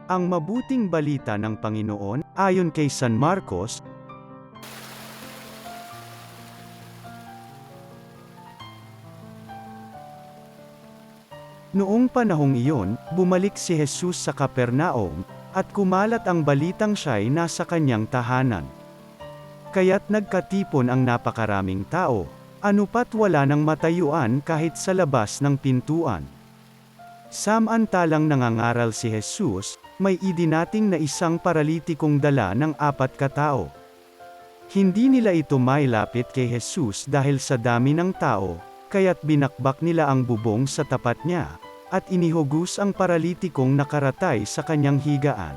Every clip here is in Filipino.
Ang mabuting balita ng Panginoon, ayon kay San Marcos. Noong panahong iyon, bumalik si Jesus sa Capernaum, at kumalat ang balitang siya'y nasa kanyang tahanan. Kaya't nagkatipon ang napakaraming tao, anupat wala nang matayuan kahit sa labas ng pintuan. Samantalang nangangaral si Jesus, may idinating na isang paralitikong dala ng 4 katao. Hindi nila ito mailapit kay Jesus dahil sa dami ng tao, kaya't binakbak nila ang bubong sa tapat niya, at inihugus ang paralitikong nakaratay sa kanyang higaan.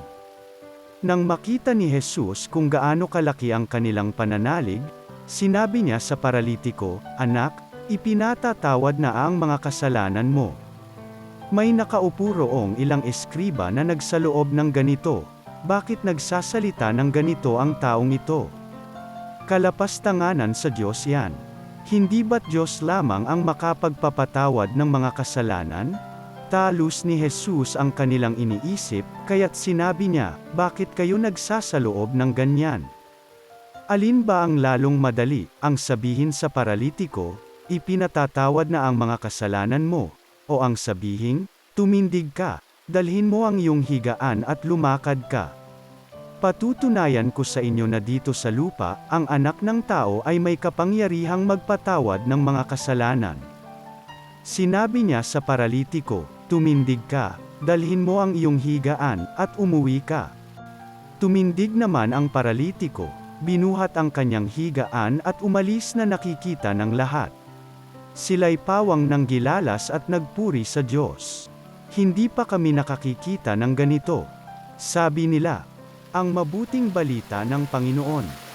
Nang makita ni Jesus kung gaano kalaki ang kanilang pananalig, sinabi niya sa paralitiko, "Anak, ipinatatawad na ang mga kasalanan mo." May nakaupo roong ilang eskriba na nagsaloob ng ganito, "Bakit nagsasalita ng ganito ang taong ito? Kalapastanganan sa Diyos yan. Hindi ba't Diyos lamang ang makapagpapatawad ng mga kasalanan?" Talus ni Jesus ang kanilang iniisip, kaya't sinabi niya, "Bakit kayo nagsasaloob ng ganyan? Alin ba ang lalong madali, ang sabihin sa paralitiko, ipinatatawad na ang mga kasalanan mo, o ang sabihin, tumindig ka, dalhin mo ang iyong higaan at lumakad ka? Patutunayan ko sa inyo na dito sa lupa, ang anak ng tao ay may kapangyarihang magpatawad ng mga kasalanan." Sinabi niya sa paralitiko, "Tumindig ka, dalhin mo ang iyong higaan, at umuwi ka." Tumindig naman ang paralitiko, binuhat ang kanyang higaan at umalis na nakikita ng lahat. Sila'y pawang ng gilalas at nagpuri sa Diyos. "Hindi pa kami nakakikita ng ganito," sabi nila. Ang mabuting balita ng Panginoon.